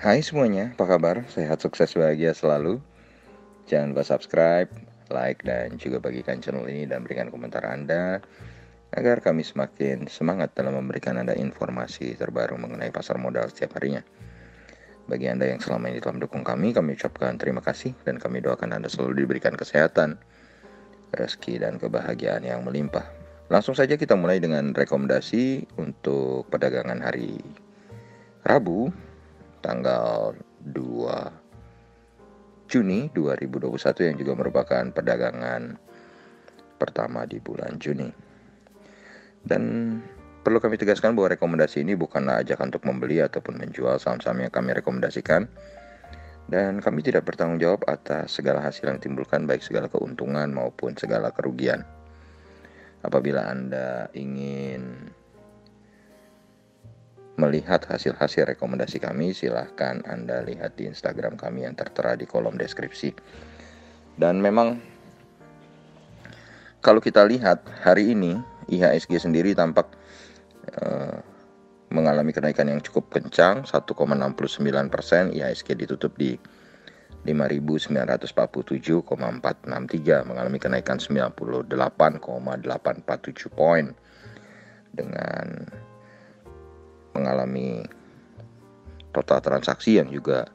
Hai semuanya, apa kabar? Sehat, sukses, bahagia selalu. Jangan lupa subscribe, like, dan juga bagikan channel ini dan berikan komentar Anda agar kami semakin semangat dalam memberikan Anda informasi terbaru mengenai pasar modal setiap harinya. Bagi Anda yang selama ini telah mendukung kami ucapkan terima kasih dan kami doakan Anda selalu diberikan kesehatan, rezeki, dan kebahagiaan yang melimpah. Langsung saja kita mulai dengan rekomendasi untuk perdagangan hari Rabu, tanggal 2 Juni 2021 yang juga merupakan perdagangan pertama di bulan Juni. Dan perlu kami tegaskan bahwa rekomendasi ini bukanlah ajakan untuk membeli ataupun menjual saham-saham yang kami rekomendasikan. Dan kami tidak bertanggung jawab atas segala hasil yang ditimbulkan, baik segala keuntungan maupun segala kerugian. Apabila Anda ingin melihat hasil-hasil rekomendasi kami, silahkan Anda lihat di Instagram kami yang tertera di kolom deskripsi. Dan memang kalau kita lihat hari ini IHSG sendiri tampak mengalami kenaikan yang cukup kencang, 1,69%. IHSG ditutup di 5.947,463, mengalami kenaikan 98,847 poin dengan mengalami total transaksi yang juga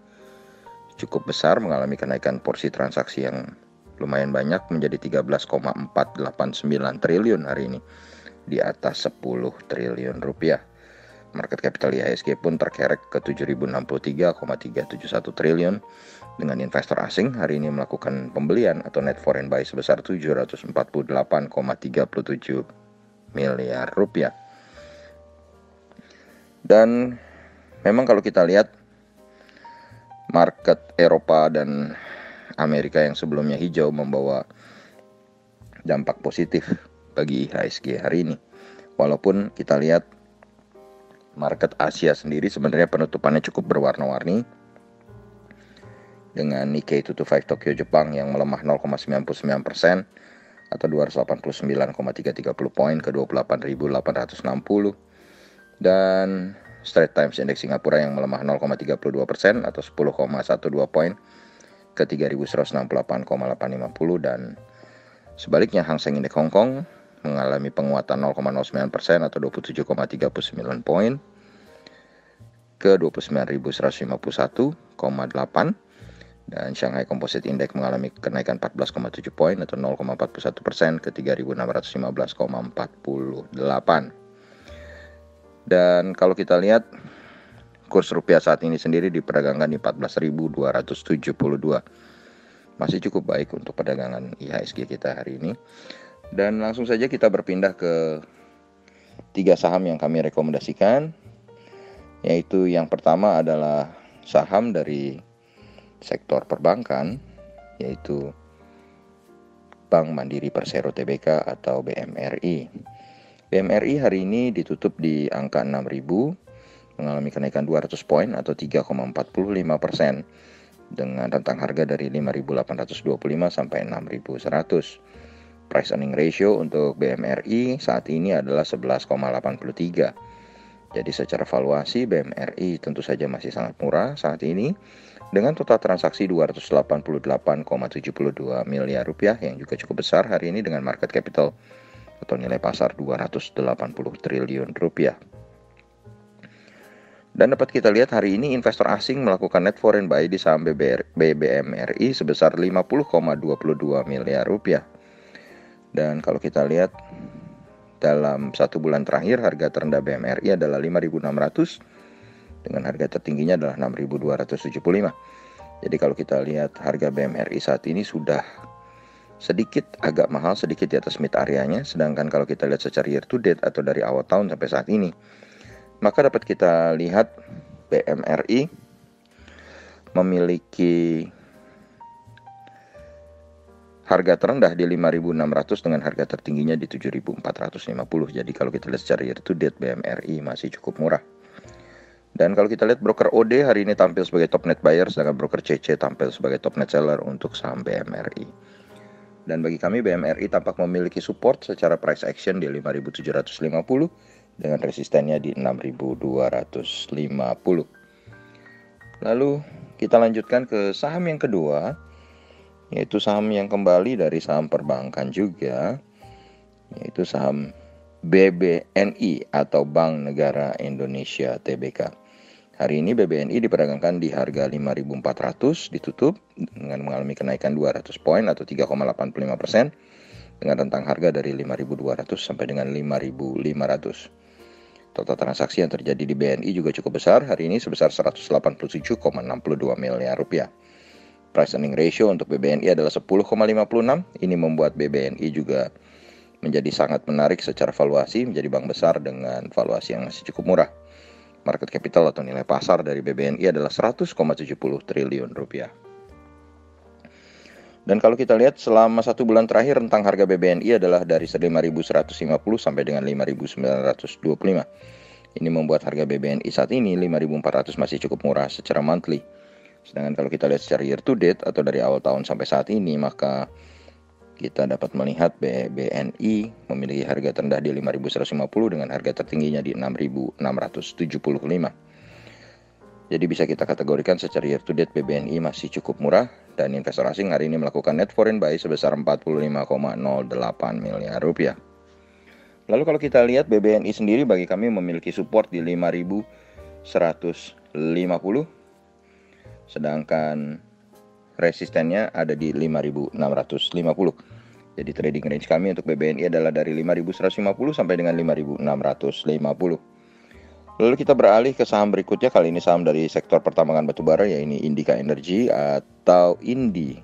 cukup besar, mengalami kenaikan porsi transaksi yang lumayan banyak menjadi 13,489 triliun hari ini, di atas 10 triliun rupiah. Market capital IHSG pun terkerek ke 7.063,371 triliun dengan investor asing hari ini melakukan pembelian atau net foreign buy sebesar 748,37 miliar rupiah. Dan memang kalau kita lihat market Eropa dan Amerika yang sebelumnya hijau membawa dampak positif bagi IHSG hari ini. Walaupun kita lihat market Asia sendiri sebenarnya penutupannya cukup berwarna-warni, dengan Nikkei 225 Tokyo Jepang yang melemah 0,99% atau 289,330 poin ke 28.860, dan Straits Times Index Singapura yang melemah 0,32% atau 10,12 poin ke 3.168,850, dan sebaliknya Hang Seng Index Hong Kong mengalami penguatan 0,09% atau 27,39 poin ke 29.151,8, dan Shanghai Composite Index mengalami kenaikan 14,7 poin atau 0,41% ke 3.615,48. Dan kalau kita lihat kurs rupiah saat ini sendiri diperdagangkan di 14.272. Masih cukup baik untuk perdagangan IHSG kita hari ini. Dan langsung saja kita berpindah ke 3 saham yang kami rekomendasikan, yaitu yang pertama adalah saham dari sektor perbankan, yaitu Bank Mandiri Persero Tbk atau BMRI. BMRI hari ini ditutup di angka 6.000, mengalami kenaikan 200 poin atau 3,45% dengan rentang harga dari 5.825 sampai 6.100. Price earning ratio untuk BMRI saat ini adalah 11,83. Jadi secara valuasi BMRI tentu saja masih sangat murah saat ini dengan total transaksi 288,72 miliar rupiah yang juga cukup besar hari ini dengan market capital atau nilai pasar 280 triliun rupiah. Dan dapat kita lihat hari ini investor asing melakukan net foreign buy di saham BBMRI sebesar 50,22 miliar rupiah. Dan kalau kita lihat dalam 1 bulan terakhir harga terendah BMRI adalah 5.600 dengan harga tertingginya adalah 6.275. Jadi kalau kita lihat harga BMRI saat ini sudah sedikit agak mahal, sedikit di atas mid areanya. Sedangkan kalau kita lihat secara year to date atau dari awal tahun sampai saat ini, maka dapat kita lihat BMRI memiliki harga terendah di 5.600 dengan harga tertingginya di 7.450. Jadi kalau kita lihat secara year to date BMRI masih cukup murah. Dan kalau kita lihat broker OD hari ini tampil sebagai top net buyer, sedangkan broker CC tampil sebagai top net seller untuk saham BMRI. Dan bagi kami BMRI tampak memiliki support secara price action di 5.750 dengan resistennya di 6.250. Lalu kita lanjutkan ke saham yang kedua, yaitu saham yang kembali dari saham perbankan juga, yaitu saham BBNI atau Bank Negara Indonesia Tbk. Hari ini BBNI diperdagangkan di harga 5.400, ditutup dengan mengalami kenaikan 200 poin atau 3,85%, dengan rentang harga dari 5.200 sampai dengan 5.500. Total transaksi yang terjadi di BNI juga cukup besar hari ini sebesar 187,62 miliar rupiah. Price earning ratio untuk BBNI adalah 10,56. Ini membuat BBNI juga menjadi sangat menarik secara valuasi, menjadi bank besar dengan valuasi yang masih cukup murah. Market capital atau nilai pasar dari BBNI adalah 100,70 triliun rupiah. Dan kalau kita lihat selama 1 bulan terakhir rentang harga BBNI adalah dari 5.150 sampai dengan 5.925. Ini membuat harga BBNI saat ini 5.400 masih cukup murah secara monthly. Sedangkan kalau kita lihat secara year to date atau dari awal tahun sampai saat ini, maka kita dapat melihat BBNI memiliki harga terendah di 5.150 dengan harga tertingginya di 6.675. Jadi bisa kita kategorikan secara year to date BBNI masih cukup murah, dan investor asing hari ini melakukan net foreign buy sebesar 45,08 miliar rupiah. Lalu kalau kita lihat BBNI sendiri bagi kami memiliki support di 5.150, sedangkan resistennya ada di 5.650. Jadi trading range kami untuk BBNI adalah dari 5.150 sampai dengan 5.650. Lalu kita beralih ke saham berikutnya, kali ini saham dari sektor pertambangan batubara, yaitu Indika Energy atau INDI.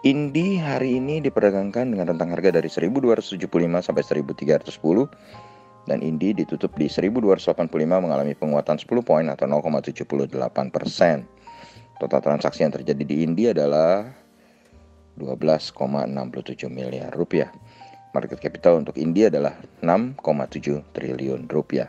INDI hari ini diperdagangkan dengan rentang harga dari 1.275 sampai 1.310, dan INDI ditutup di 1.285 mengalami penguatan 10 poin atau 0,78%. Total transaksi yang terjadi di INDI adalah 12,67 miliar rupiah. Market capital untuk INDI adalah 6,7 triliun rupiah.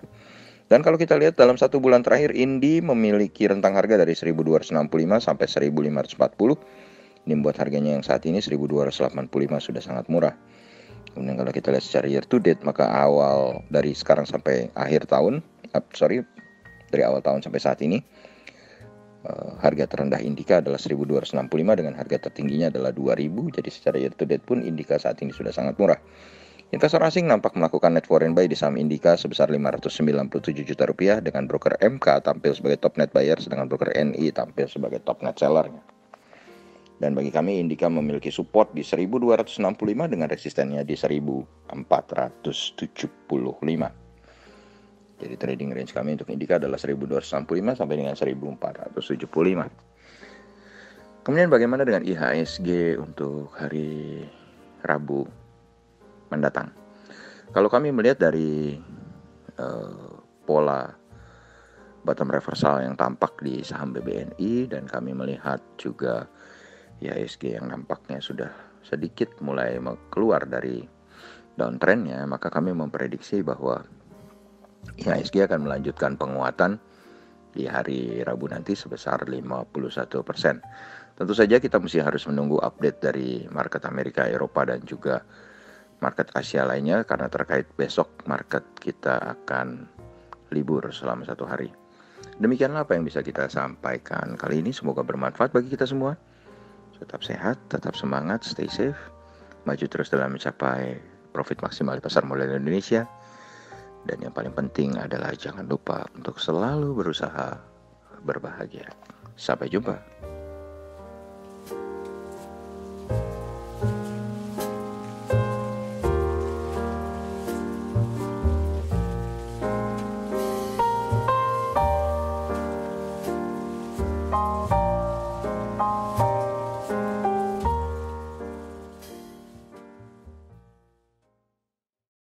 Dan kalau kita lihat dalam 1 bulan terakhir, INDI memiliki rentang harga dari 1.265 sampai 1.540. Ini membuat harganya yang saat ini 1.285 sudah sangat murah. Kemudian kalau kita lihat secara year to date, maka awal dari sekarang sampai akhir tahun, dari awal tahun sampai saat ini, harga terendah Indika adalah 1.265 dengan harga tertingginya adalah 2.000. Jadi secara year to date pun Indika saat ini sudah sangat murah. Investor asing nampak melakukan net foreign buy di saham Indika sebesar 597 juta rupiah, dengan broker MK tampil sebagai top net buyer, sedangkan broker NI tampil sebagai top net sellernya. Dan bagi kami Indika memiliki support di 1.265 dengan resistennya di 1.475. Jadi trading range kami untuk Indika adalah 1.265 sampai dengan 1.475. Kemudian bagaimana dengan IHSG untuk hari Rabu mendatang? Kalau kami melihat dari pola bottom reversal yang tampak di saham BBNI, dan kami melihat juga IHSG yang nampaknya sudah sedikit mulai keluar dari downtrendnya, maka kami memprediksi bahwa IHSG akan melanjutkan penguatan di hari Rabu nanti sebesar 51%. Tentu saja kita mesti harus menunggu update dari market Amerika, Eropa, dan juga market Asia lainnya, karena terkait besok market kita akan libur selama 1 hari. Demikianlah apa yang bisa kita sampaikan kali ini. Semoga bermanfaat bagi kita semua. Tetap sehat, tetap semangat, stay safe, maju terus dalam mencapai profit maksimal di pasar modal Indonesia. Dan yang paling penting adalah jangan lupa untuk selalu berusaha berbahagia. Sampai jumpa.